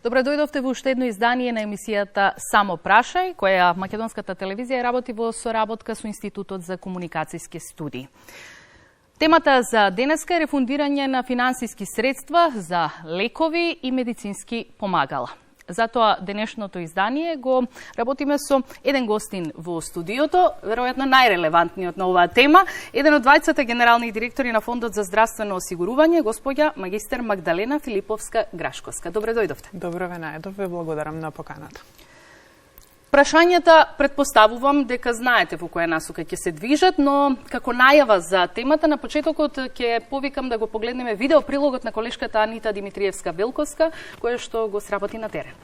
Добре дојдовте во уште едно издание на емисијата Само прашај, која Македонската телевизија работи во соработка со Институтот за комуникацијски студии. Темата за денеска е рефундирање на финансиски средства за лекови и медицински помагала. Затоа денешното издание го работиме со еден гостин во студиото, веројатно најрелевантниот на оваа тема, еден од двајцата генерални директори на Фондот за здравствено осигурување, господја магистер Магдалена Филиповска-Грашковска. Добре дојдовте. Добро ве најдов, ве благодарам на поканата. Прашањата предпоставувам дека знаете во која насока ќе се движат, но како најава за темата на почетокот ќе повикам да го погледнеме видео прилогот на колешката Анита Димитриевска-Белковска, која што го сработи на терен.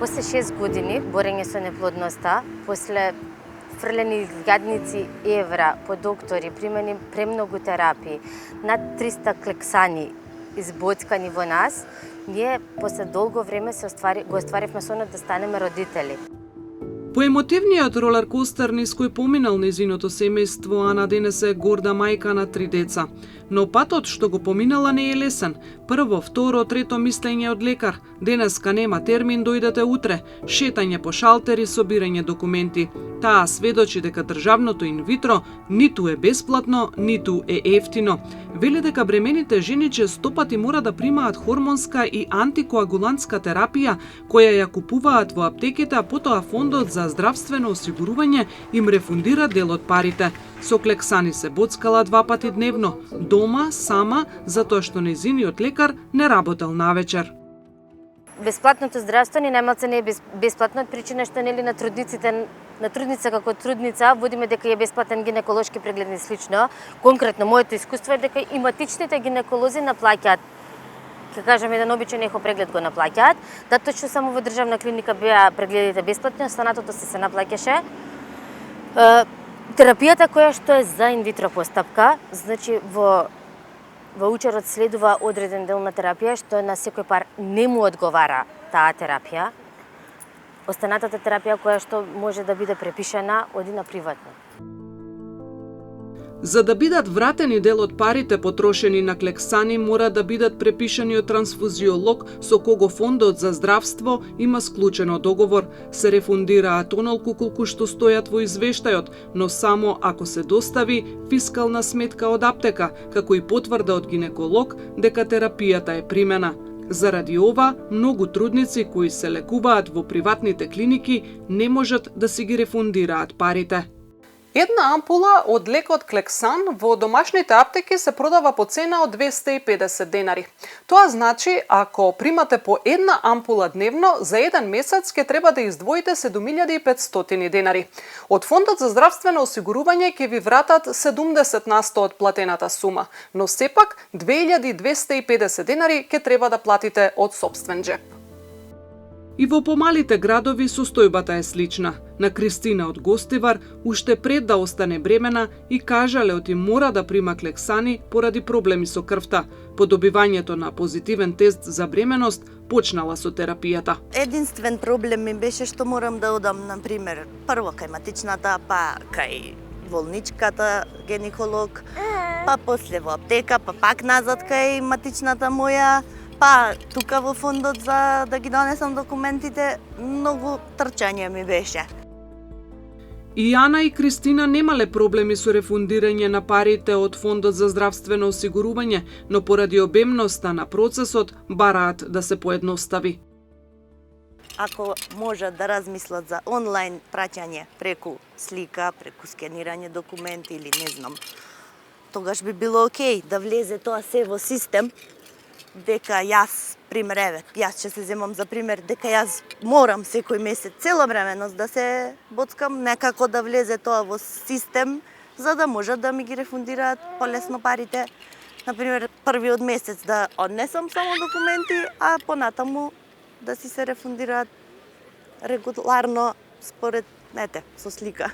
После 6 години борење со неплодноста, после фрлени илјадници евра по доктори, примени премногу терапии, над 300 клексани избоцкани во нас, ние после долго време го остваривме сонот да станеме родители. Поемотивниот ролеркостер низ кој поминал нејзиното семејство, Ана денес е горда мајка на 3 деца. Но патот што го поминала не е лесен. Прво, второ, трето мислење од лекар. Денеска нема термин, дојдете утре. Шетање по шалтери, собирање документи. Таа сведочи дека државното инвитро ниту е бесплатно, ниту е ефтино. Вели дека бремените жени често пати мора да примаат хормонска и антикоагулантска терапија, која ја купуваат во аптеките, а потоа Фондот за здравствено осигурување им рефундира дел од парите. Со клексани се боцкала 2 пати дневно, дома, сама, затоа што нејзиниот лекар не работел навечер. Бесплатното здравство ни најмалце не е бесплатно од причина што нели на трудница како трудница водиме дека е бесплатен гинеколошки преглед и слично. Конкретно моето искуство е дека и матичните гинеколози наплаќаат, ќе кажам еден обичен ехо преглед го наплаќаат, да точно само во државна клиника беа прегледите бесплатни, останатото се наплаќаше. Терапијата која што е за инвитро постапка, значи во учерот следува одреден дел на терапија што на секој пар не му одговара таа терапија. Останатата терапија која што може да биде препишана оди на приватно. За да бидат вратени дел од парите потрошени на клексани, мора да бидат препишани од трансфузиолог со кого Фондот за здравство има склучено договор. Се рефундираат онолку колку што стојат во извештајот, но само ако се достави фискална сметка од аптека, како и потврда од гинеколог дека терапијата е примена. Заради ова, многу трудници кои се лекуваат во приватните клиники не можат да си ги рефундираат парите. Една ампула од лекот Клексан во домашните аптеки се продава по цена од 250 денари. Тоа значи, ако примате по една ампула дневно, за еден месец ќе треба да издвоите 7500 денари. Од Фондот за здравствено осигурување ќе ви вратат 70% од платената сума, но сепак 2250 денари ќе треба да платите од сопствен джеп. И во помалите градови состојбата е слична. На Кристина од Гостивар, уште пред да остане бремена, и кажалеот им мора да прима клексани поради проблеми со крвта. По добивањето на позитивен тест за бременост, почнала со терапијата. Единствен проблем ми беше што морам да одам, на пример, прво кај матичната, па кај болничката, гинеколог, па после во аптека, па пак назад кај матичната моја, па тука во фондот за да ги донесам документите. Многу трчање ми беше. И Ана и Кристина немале проблеми со рефундирање на парите од Фондот за здравствено осигурување, но поради обемноста на процесот бараат да се поедностави. Ако можат да размислат за онлайн праќање преку слика, преку скенирање документи или не знам, тогаш би било окей да влезе тоа се во систем, дека јас, пример, јас ќе се земам за пример, дека јас морам секој месец целовременост да се боцкам, некако да влезе тоа во систем, за да можат да ми ги рефундираат полесно парите. Например, првиот месец да однесам само документи, а понатаму да си се рефундираат регуларно според, со слика.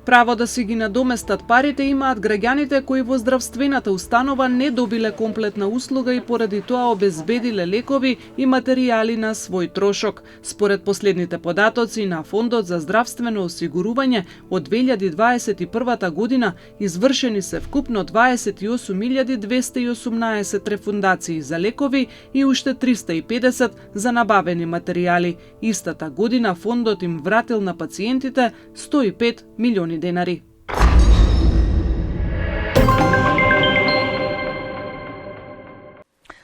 Право да си ги надоместат парите имаат граѓаните кои во здравствената установа не добиле комплетна услуга и поради тоа обезбедиле лекови и материјали на свој трошок. Според последните податоци на Фондот за здравствено осигурување, од 2021 година извршени се вкупно 28.218 рефундации за лекови и уште 350 за набавени материјали. Истата година фондот им вратил на пациентите 105 милиони денари.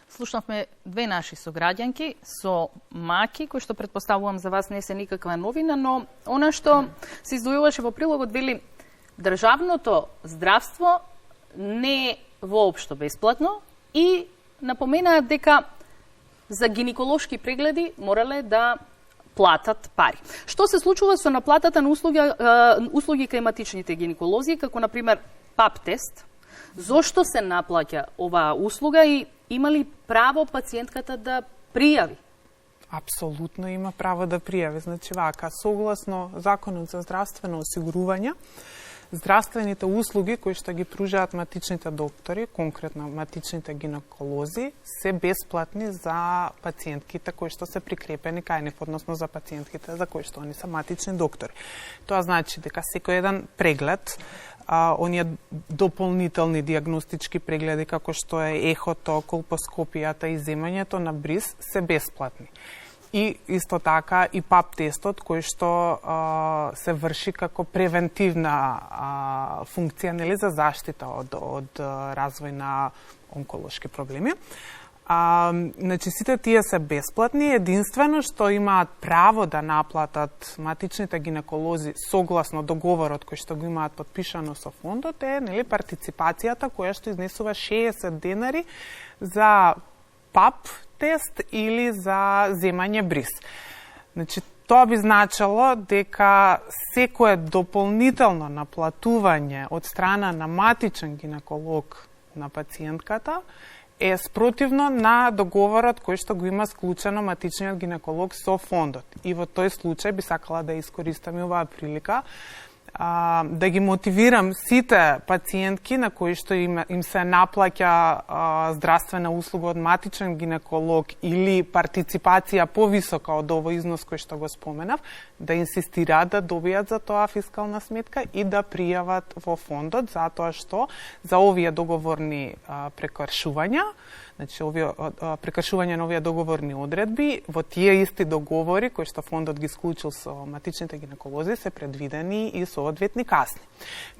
Слушнавме две наши сограѓанки со маки, кои што претпоставувам за вас не се никаква новина, но она што се издвојуваше во прилогот вели државното здравство не е воопшто бесплатно и напоменаат дека за гинеколошки прегледи морале да платат пари. Што се случува со наплатата на услуги кај матичните гинеколози, како на пример ПАП тест? Зошто се наплаќа оваа услуга и има ли право пациентката да пријави? Апсолутно има право да пријави. Значи вака, согласно Законот за здравствено осигурување, здравствените услуги кои што ги пружаат матичните доктори, конкретно матичните гинеколози, се бесплатни за пациентките кои што се прикрепени кај нив, односно за пациентките за кои што они се матични доктори. Тоа значи дека секој еден преглед, оние дополнителни диагностички прегледи како што е ехото, колпоскопијата и земањето на бриз се бесплатни. И исто така и ПАП тестот кој што се врши како превентивна функција, нели, за заштита од развој на онколошки проблеми. Значи сите тие се бесплатни, единствено што имаат право да наплатат матичните гинеколози согласно договорот кој што го имаат подпишано со фондот е, нели, партиципацијата која што изнесува 60 денари за ПАП тест или за земање бриз. Значи, тоа би значило дека секое дополнително наплатување од страна на матичен гинеколог на пациентката е спротивно на договорот кој што го има склучено матичниот гинеколог со фондот. И во тој случај би сакала да искористам оваа прилика да ги мотивирам сите пациентки на кои што им се наплаќа здравствена услуга од матичен гинеколог или партиципација повисока од овој износ кој што го споменав, да инсистираат да добијат за тоа фискална сметка и да пријават во фондот, затоа што за овие договорни прекршувања, значи овие прекршување на овие договорни одредби, во тие исти договори кои што фондот ги склучил со матичните гинеколози се предвидени и соодветни казни.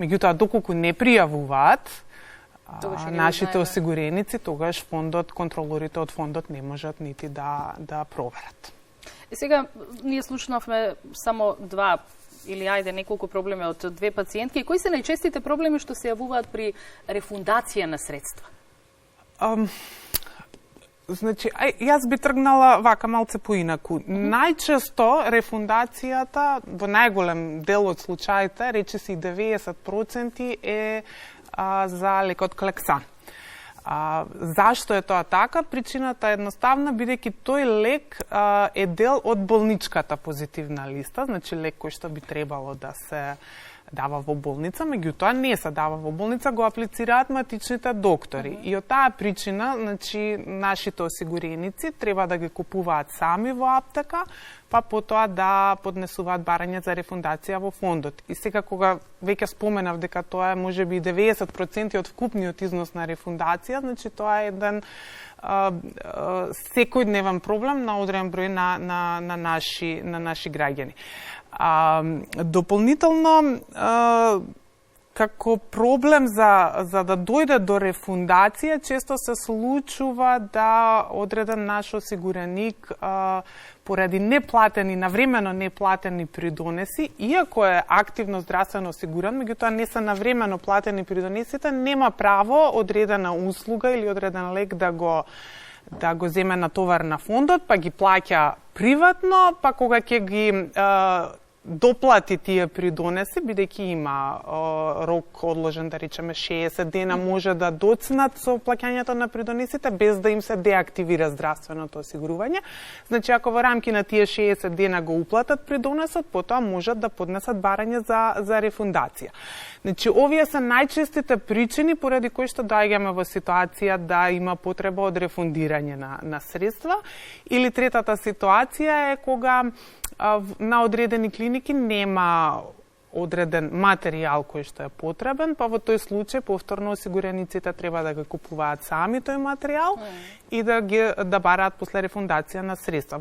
Меѓутоа, доколку не пријавуваат нашите осигуреници, тогаш фондот, контролорите од фондот не можат нити да проверат. И сега ние слушнавме само два или ајде неколку проблеми од две пациентки. Кои се најчестите проблеми што се јавуваат при рефундација на средства? Значи, јас би тргнала вака малце поинаку. Најчесто рефундацијата, во најголем дел од случаите, речиси 90% е за лекот Клексан. Зашто е тоа така? Причината е едноставна, бидејќи тој лек е дел од болничката позитивна листа, значи лек кој што би требало да се дава во болница, меѓутоа не се дава во болница, го аплицираат матичните доктори. И од таа причина, значи, нашите осигуреници треба да ги купуваат сами во аптека, па потоа да поднесуваат барање за рефундација во фондот. И сега кога веќе споменав дека тоа е можеби 90% од вкупниот износ на рефундација, значи тоа е еден секојдневен проблем на одреден број на наши граѓани. Дополнително, како проблем за да дојде до рефундација, често се случува да одреден наш осигуреник поради неплатени, навремено неплатени придонеси, иако е активно здравствено осигуран, меѓутоа не се навремено платени придонесите, нема право одредена услуга или одреден лек да го земе на товар на фондот, па ги плаќа приватно, па кога ќе ги доплати тие придонеси, бидејќи има рок одложен, да речеме 60 дена, може да доцнат со плаќањето на придонесите без да им се деактивира здравственото осигурување. Значи, ако во рамки на тие 60 дена го уплатат придонесот, потоа можат да поднесат барање за рефундација. Значи, овие се најчестите причини поради кои што доаѓаме во ситуација да има потреба од рефундирање на средства, или третата ситуација е кога на одредени клиники нема одреден материјал кој што е потребен, па во тој случај повторно осигурениците треба да го купуваат сами тој материјал и да бараат после рефундација на средства.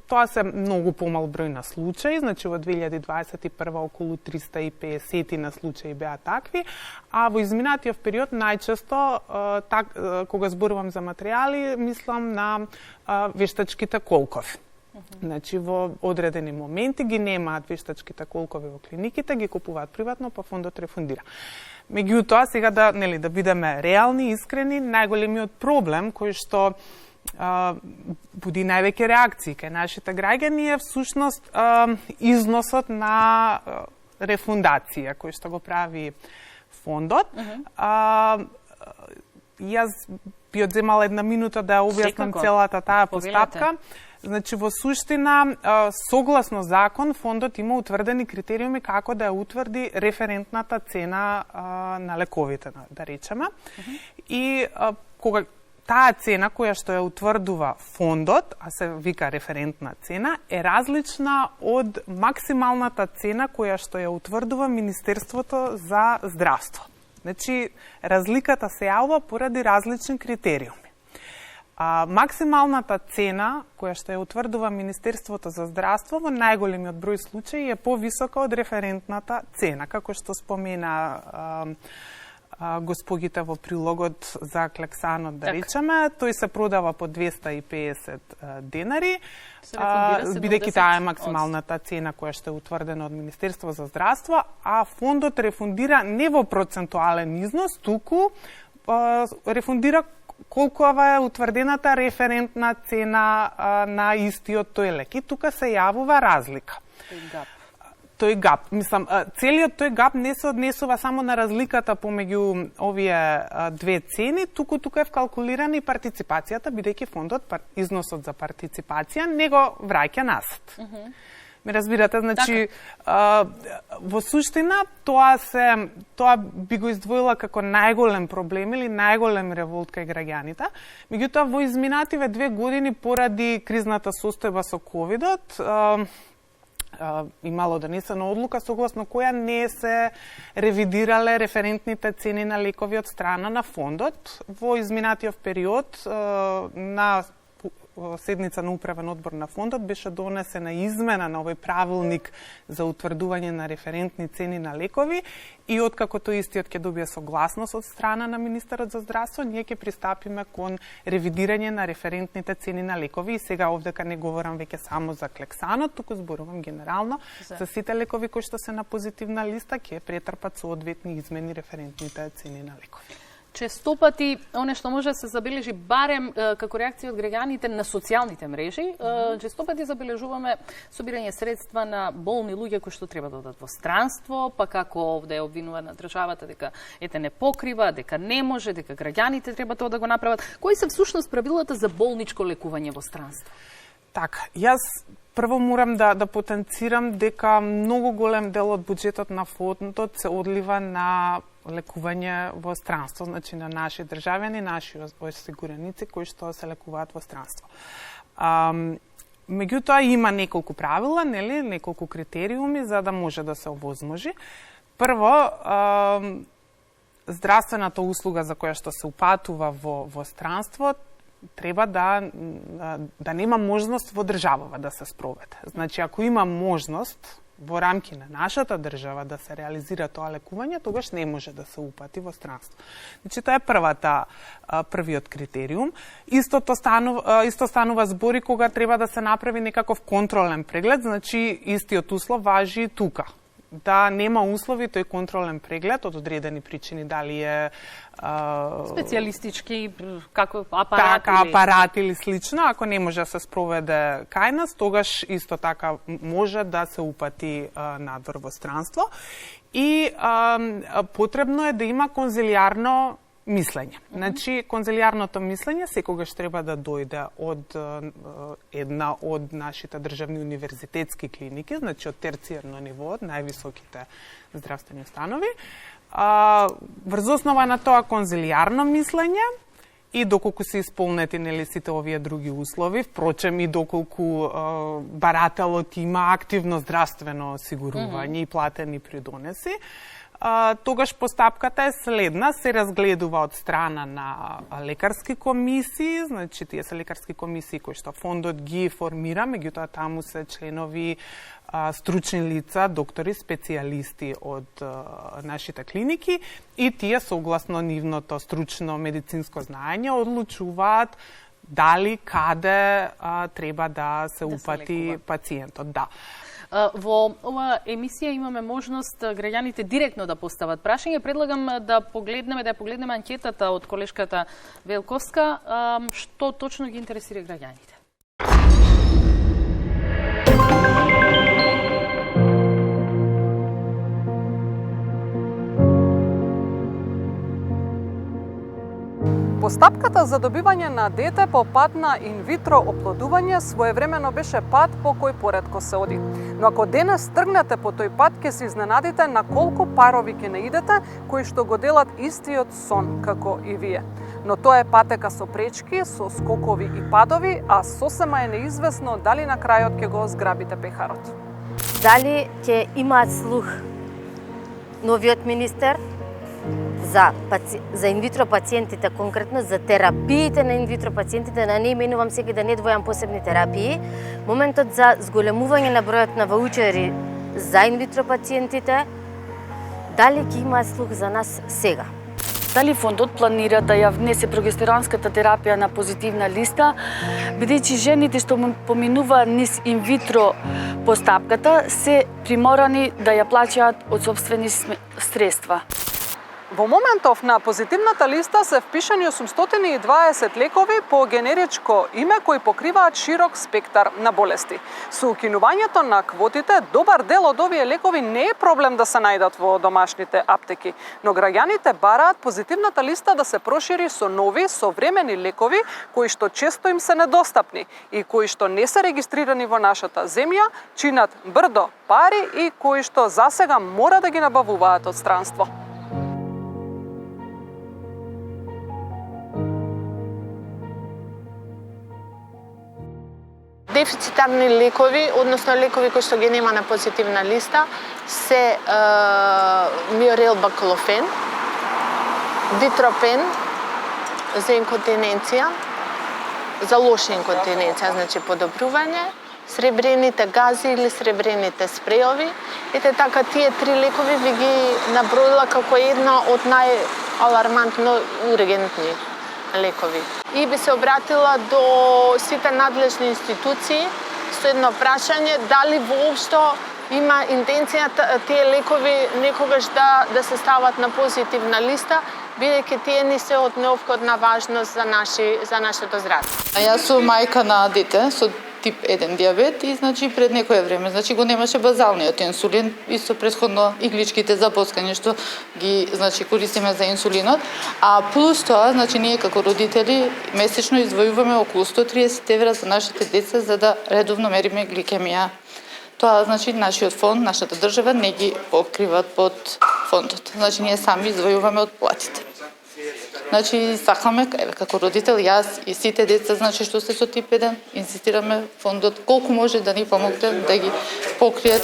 Тоа се многу помал број на случаи, значи во 2021 околу 350 на случаи беа такви, а во изминатиот период најчесто кога зборувам за материјали, мислам на вештачките колкови. Значи, во одредени моменти ги немаат вештачките колкови во клиниките, ги купуваат приватно, па фондот рефундира. Меѓутоа, сега да бидеме реални, искрени, најголемиот проблем кој што буди највеќе реакции кај нашите граѓани е всушност износот на рефундација кој што го прави фондот. Јас би одземала една минута да објаснам целата таа постапка. Значи, во суштина, согласно закон, фондот има утврдени критериуми како да ја утврди референтната цена на лековите, да речеме. И кога таа цена која што ја утврдува фондот, а се вика референтна цена, е различна од максималната цена која што ја утврдува Министерството за здравство. Значи, разликата се јавува поради различни критериуми. Максималната цена која што ја утврдува Министерството за здравство во најголемиот број случаи е повисока од референтната цена, како што спомена госпогите во прилогот за клексанот, да речеме, тој се продава по 250 денари, бидејќи таа е максималната цена која што е утврдена од Министерство за здравство, а фондот рефундира не во процентуален износ, туку рефундира колкова е утврдената референтна цена на истиот тој лек. И тука се јавува разлика. Тој гап. Мислам, целиот тој гап не се однесува само на разликата помеѓу овие две цени, тука е вкалкулирана и партиципацијата, бидејќи фондот износот за партиципација не го враќа назад. Ме разбирате, значи во суштина тоа би го издвоила како најголем проблем или најголем револт кај граѓаните. Меѓутоа во изминативе 2 години поради кризната состојба со ковидот имало донесена одлука согласно која не се ревидирале референтните цени на лекови од страна на фондот. Во изминатиот период на седница на управен одбор на фондот беше донесена измена на овој правилник за утврдување на референтни цени на лекови и откако тој истиот ќе добие согласност од страна на министерот за здравство, ние ќе пристапиме кон ревидирање на референтните цени на лекови. И сега овдека не говорам веќе само за клексанот, туку зборувам генерално за сите лекови кои што се на позитивна листа ќе претрпат соодветни измени референтните цени на лекови. Честопати, оне што може да се забележи барем како реакција од граѓаните на социјалните мрежи, честопати забележуваме собирање средства на болни луѓе кои што треба да одат во странство, па како овде е обвинувана државата дека не покрива, дека не може, дека граѓаните треба тоа да го направат. Кои се всушност правилата за болничко лекување во странство? Така, јас прво морам да потенцирам дека многу голем дел од буџетот на фондот се одлива на лекување во странство, значи на наши државјани, наши осигуреници кои што се лекуваат во странство. Меѓутоа има неколку правила, неколку критериуми за да може да се овозможи. Прво, здравствената услуга за која што се упатува во странство треба да нема можност во државава да се спроведе. Значи, ако има можност во рамки на нашата држава да се реализира тоа лекување, тогаш не може да се упати во странство. Значи, тоа е првиот критериум. Исто станува збори кога треба да се направи некаков контролен преглед, значи истиот услов важи и тука. да нема услови тој контролен преглед од одредени причини, дали е специјалистички како апарат апарат или слично, ако не може да се спроведе кај нас, тогаш исто така може да се упати надвор во странство и потребно е да има конзилијарно мислење. Значи, конзилијарното мислење секогаш треба да дојде од една од нашите државни универзитетски клиники, значи од терцијарно ниво, од највисоките здравствени установи. Врз основа на тоа конзилијарно мислење и доколку се исполнети нели сите овие други услови, впрочем и доколку барателот има активно здравствено осигурување и платени придонеси, тогаш постапката е следна, се разгледува од страна на лекарски комисии, значи тие се лекарски комисии кои што фондот ги формира, меѓутоа таму се членови стручни лица, доктори, специјалисти од нашите клиники и тие согласно нивното стручно медицинско знаење одлучуваат дали каде треба да се упати пациентот. Да. Во ова емисија имаме можност граѓаните директно да постават прашање. Предлагам да погледнеме анкетата од колешката Велковска, што точно ги интересира граѓаните. Постапката за добивање на дете по пат на инвитро оплодување своевремено беше пат по кој поретко се оди. Но ако денес тргнете по тој пат, ќе се изненадите на колку парови ќе наидете кои што го делат истиот сон како и вие. Но тоа е патека со пречки, со скокови и падови, а сосема е неизвестно дали на крајот ќе го зграбите пехарот. Дали ќе имаат слух новиот министер за инвитро пациентите, конкретно за терапиите на инвитро пациентите, да не именувам сега да не двојам посебни терапии, моментот за зголемување на бројот на ваучери за инвитро пациентите, дали ќе има слух за нас сега? Дали фондот планира да ја внесе прогестеронската терапија на позитивна листа, бидејќи жените што поминуваат низ инвитро постапката се приморани да ја плаќаат од сопствени средства. Во моментов на позитивната листа се впишани 820 лекови по генеричко име кои покриваат широк спектар на болести. Со укинувањето на квотите, добар дел од овие лекови не е проблем да се најдат во домашните аптеки, но граѓаните бараат позитивната листа да се прошири со нови, современи лекови кои што често им се недостапни и кои што не се регистрирани во нашата земја, чинат брдо пари и кои што засега мора да ги набавуваат од странство. Дефицитарни лекови, односно лекови кои што ги нема на позитивна листа, се миорелбаколофен, дитропен за инконтиненција, за лоша инконтиненција, значи подобрување, сребрените гази или сребрените спреови. Ете така, тие три лекови ви ги наброила како една од најалармантно ургентни лекови. И би се обратила до сите надлежни институции со едно прашање дали воопшто има интенција тие лекови некогаш да се стават на позитивна листа, бидејќи тие ни се од неопходна важност за нашето здравје. Јас сум мајка на дете со тип 1 диабет и значи пред некое време го немаше базалниот инсулин и со претходно игличките за боскање што ги користиме за инсулинот, а плюс тоа ние како родители месечно издвојуваме околу 130 евра за нашите деца за да редовно мериме гликемија. Тоа нашиот фонд, нашата држава не ги покриват под фондот. Ние сами издвојуваме од платите. Сакаме, како родител, јас и сите деца, што се со тип 1, инсистираме фондот колку може да ни помогне да ги покријат.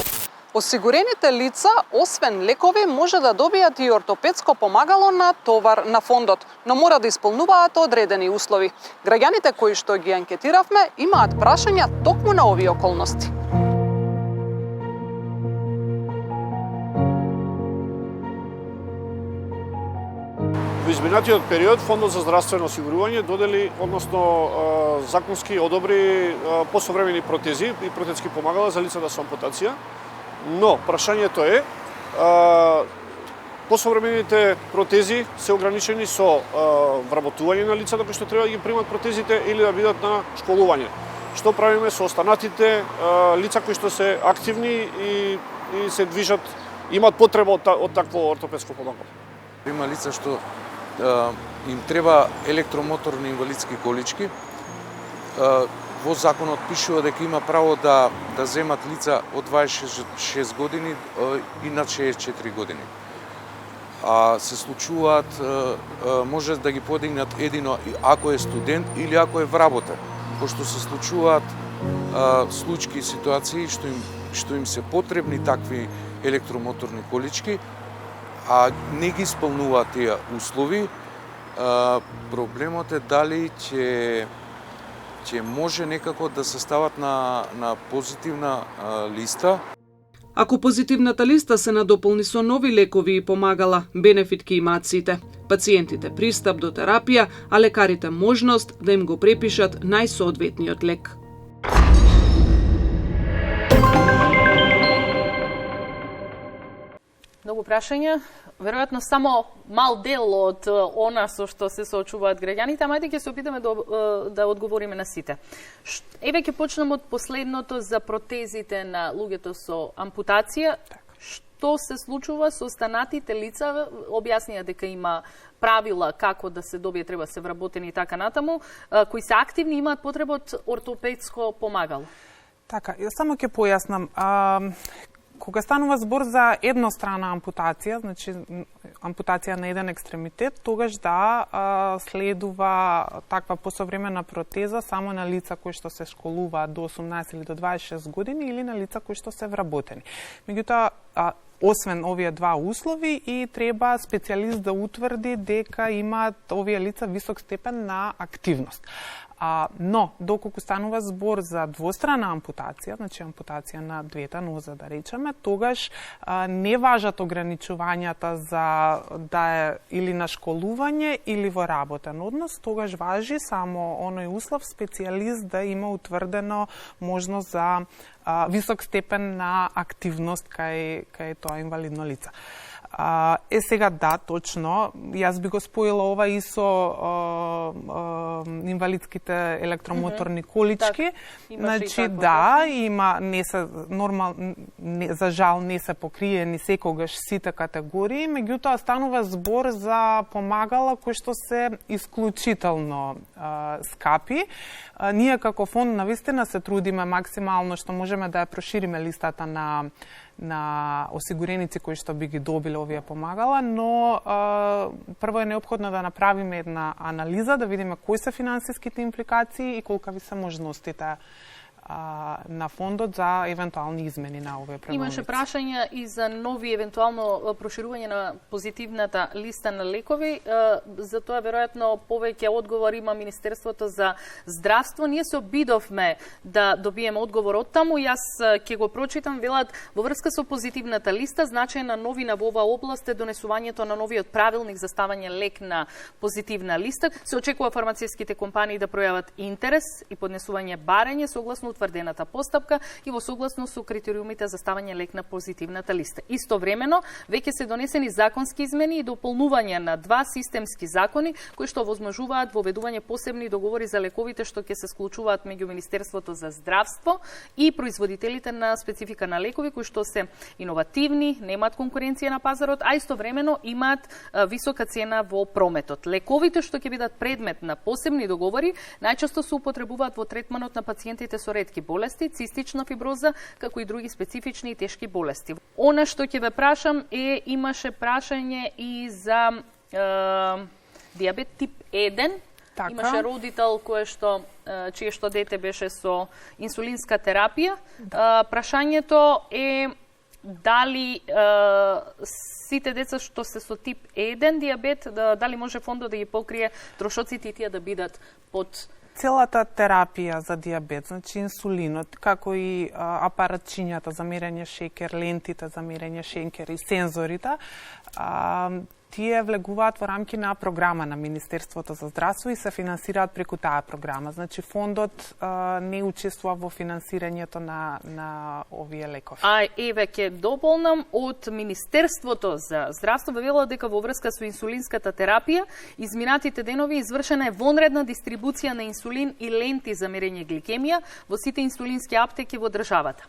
Осигурените лица, освен лекови, може да добијат и ортопедско помагало на товар на фондот, но мора да исполнуваат одредени услови. Граѓаните кои што ги анкетиравме имаат прашања токму на овие околности. Во изминатиот период Фондот за здравствено осигурување додели, односно законски одобри посовремени протези и протетски помагала за лицата со ампутација, но прашањето е Посовремените протези се ограничени со вработување на лицата кои што треба да ги примат протезите или да бидат на школување. Што правиме со останатите лица кои што се активни и се движат, имаат потреба од такво ортопедско помагало. Има лица што им треба електромоторни инвалидски колички. Во законот пишува дека има право да земат лица од 26 години и над 64 години. А се случуваат, може да ги подигнат едино ако е студент или ако е вработен. Пошто се случуваат случаи и ситуации што им се потребни такви електромоторни колички, а не ги исполнуваат тие услови. Проблемот е дали ќе може некако да се стават на позитивна листа. Ако позитивната листа се надополни со нови лекови и помагала, бенефит ќе имаат сите. Пациентите пристап до терапија, а лекарите можност да им го препишат најсоодветниот лек. Многу прашања, веројатно само мал дел од она со што се соочуваат граѓаните, ама ајде ќе се опитаме да одговориме на сите. Еве ќе почнеме од последното за протезите на луѓето со ампутација. Што се случува со останатите лица? Објаснија дека има правила како да се добие, треба се вработени и така натаму, кои се активни имаат потреба од ортопедско помагало. Така, јас само ќе појаснам. Кога станува збор за еднострана ампутација, значи ампутација на еден екстремитет, тогаш следува таква посовремена протеза само на лица кои што се школуваат до 18 или до 26 години или на лица кои што се вработени. Меѓутоа, освен овие два услови, и треба специјалист да утврди дека имаат овие лица висок степен на активност. Но, доколку станува збор за двострана ампутација, значи ампутација на двете ноза, да речеме, тогаш не важат ограничувањата за да е или на школување или во работен однос, тогаш важи само оној услов специјалист да има утврдено можност за висок степен на активност кај тоа инвалидно лице. Сега да, точно, јас би го споила ова и со инвалидските електромоторни колички. Значи да, има, не се за жал не се покриени секогаш сите категории, меѓутоа станува збор за помагала кои што се исклучително скапи. Ние како фонд навистина се трудиме максимално што можеме да ја прошириме листата на осигуреници кои што би ги добиле овие помагала, но прво е неопходно да направиме една анализа, да видиме кои се финансиските импликации и колкави се можностите на фондот за евентуални измени на овие правилници. Имаше прашања и за нови евентуално проширување на позитивната листа на лекови. За тоа веројатно повеќе одговор има Министерството за здравство. Ние се обидовме да добиеме одговор од таму. Јас ќе го прочитам. Велат, во врска со позитивната листа, значајна новина во оваа област е донесувањето на новиот правилник за ставање лек на позитивна листа. Се очекува фармацевските компании да пројават интерес и поднесување барање согласно утврдената постапка и во согласно со критериумите за ставање лек на позитивната листа. Истовремено, веќе се донесени законски измени и дополнување на два системски закони кои што возможуваат воведување посебни договори за лековите што ќе се склучуваат меѓу Министерството за здравство и производителите на специфика на лекови кои што се иновативни, немаат конкуренција на пазарот, а истовремено имаат висока цена во прометот. Лековите што ќе бидат предмет на посебни договори најчесто се употребуваат во третманот на пациентите со ретки болести, цистична фиброза, како и други специфични и тешки болести. Она што ќе ве прашам имаше прашање и за диабет тип 1. Така. Имаше родител чие што дете беше со инсулинска терапија. Прашањето е дали сите деца што се со тип 1 диабет, дали може фондот да ги покрие трошоците и тие да бидат под целата терапија за диабет, значи инсулинот, како и апаратчињата за мерење шекер, лентите за мерење шекер и сензорите, тие влегуваат во рамки на програма на Министерството за здравство и се финансираат преку таа програма. Значи фондот не учествува во финансирањето на овие лекови. А еве ќе дополнам, од Министерството за здравство велела дека во врска со инсулинската терапија изминатите денови извршена е вонредна дистрибуција на инсулин и ленти за мерење гликемија во сите инсулински аптеки во државата.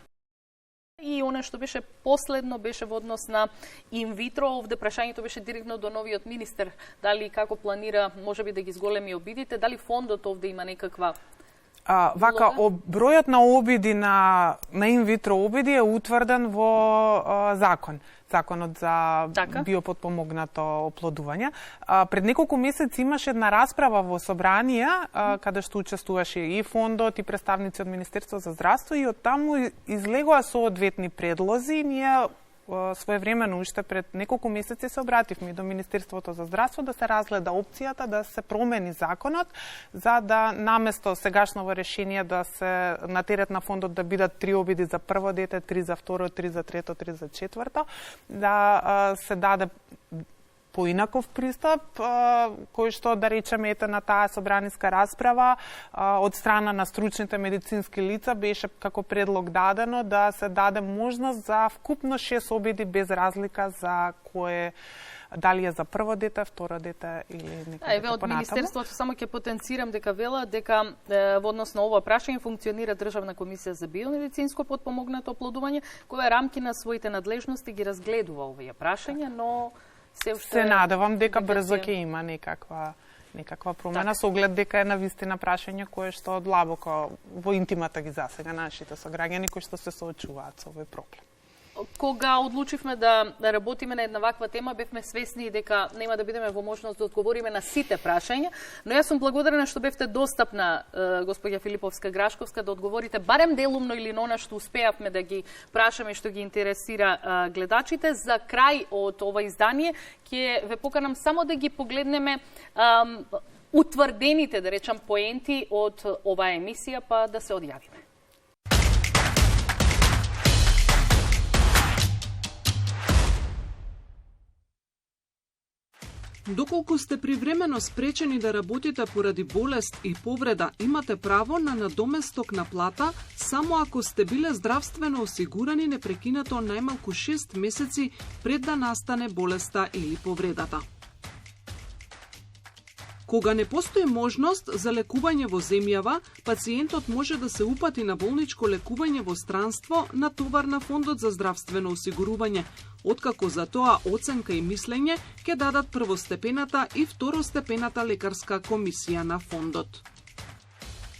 И она што беше последно беше во однос на инвитро, овде прашањето беше директно до новиот министер, дали како планира можеби да ги зголеми обидите, дали фондот овде има некаква вака, бројот на обиди на инвитро обиди е утврден во закон. Законот за биопотпомогнато оплодување. Пред неколку месеци имаше една расправа во собрание, каде што учествуваше и фондот и представници од Министерство за здравство и од таму излегоа соодветни предлози. Ние своевремено уште пред неколку месеци се обративме до Министерството за здравство да се разгледа опцијата да се промени законот за да наместо сегашново решение да се на терет на фондот да бидат 3 обиди за прво дете, 3 за второ, 3 за трето, 3 за четврто, да се даде поинаков пристап, кој што, да речеме, на таа собраниска расправа од страна на стручните медицински лица беше како предлог дадено да се даде можност за вкупно 6 обиди без разлика за кое дали е за прво дете, второ дете или некој еве од Министерството само ќе потенцирам дека вела дека во однос на ова прашање функционира Државна комисија за биомедицинско потпомогнато оплодување, која рамки на своите надлежности ги разгледува овие прашања, но се надевам дека брзо ќе има некаква промена со оглед дека е навистина прашање кое што длабоко во интимата ги засега нашите сограѓани кои што се соочуваат со овој проблем. Кога одлучивме да работиме на една ваква тема, бевме свесни дека нема да бидеме во можност да одговориме на сите прашања, но јас сум благодарна што бевте достапна, господја Филиповска-Грашковска, да одговорите барем делумно или на она што успеавме да ги прашаме што ги интересира гледачите. За крај од ова издание ќе ве поканам само да ги погледнеме утврдените, да речам, поенти од оваа емисија, па да се одјавиме. Доколку сте привремено спречени да работите поради болест и повреда, имате право на надоместок на плата само ако сте биле здравствено осигурани непрекинато најмалку 6 месеци пред да настане болеста или повредата. Кога не постои можност за лекување во земјава, пациентот може да се упати на болничко лекување во странство на товар на Фондот за здравствено осигурување, откако за тоа оценка и мислење ќе дадат првостепената и второстепената лекарска комисија на фондот.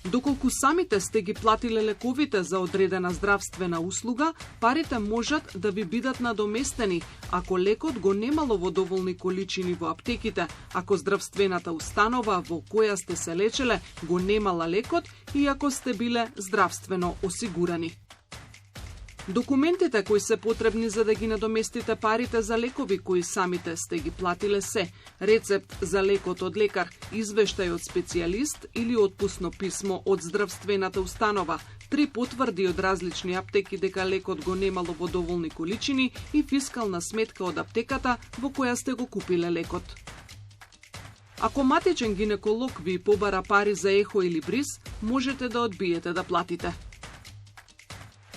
Доколку самите сте ги платиле лековите за одредена здравствена услуга, парите можат да ви бидат надоместени ако лекот го немало во доволни количини во аптеките, ако здравствената установа во која сте се лечеле го немала лекот и ако сте биле здравствено осигурани. Документите кои се потребни за да ги надоместите парите за лекови кои самите сте ги платиле се: рецепт за лекот од лекар, извештај од специјалист или отпусно писмо од здравствената установа, 3 потврди од различни аптеки дека лекот го немало во доволни количини и фискална сметка од аптеката во која сте го купиле лекот. Ако матичен гинеколог ви побара пари за ехо или бриз, можете да одбиете да платите.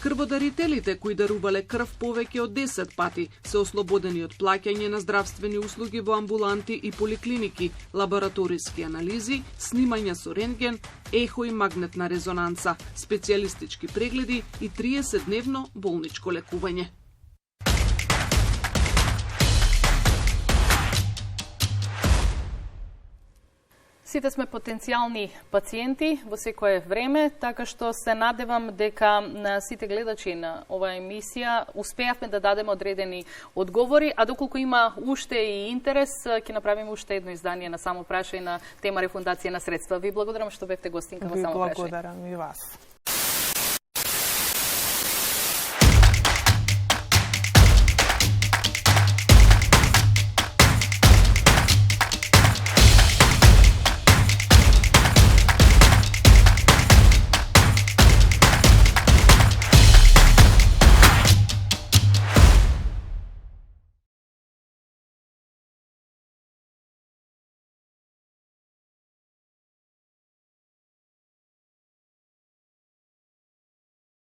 Крводарителите кои дарувале крв повеќе од 10 пати се ослободени од плаќање на здравствени услуги во амбуланти и поликлиники, лабораториски анализи, снимања со рентген, ехо и магнетна резонанца, специјалистички прегледи и 30-дневно болничко лекување. Сите сме потенцијални пациенти во секое време, така што се надевам дека на сите гледачи на оваа емисија успеавме да дадеме одредени одговори, а доколку има уште и интерес, ќе направиме уште едно издание на Само прашај на тема рефундација на средства. Ви благодарам што бевте гостинка во Само прашај. Ви благодарам и вас.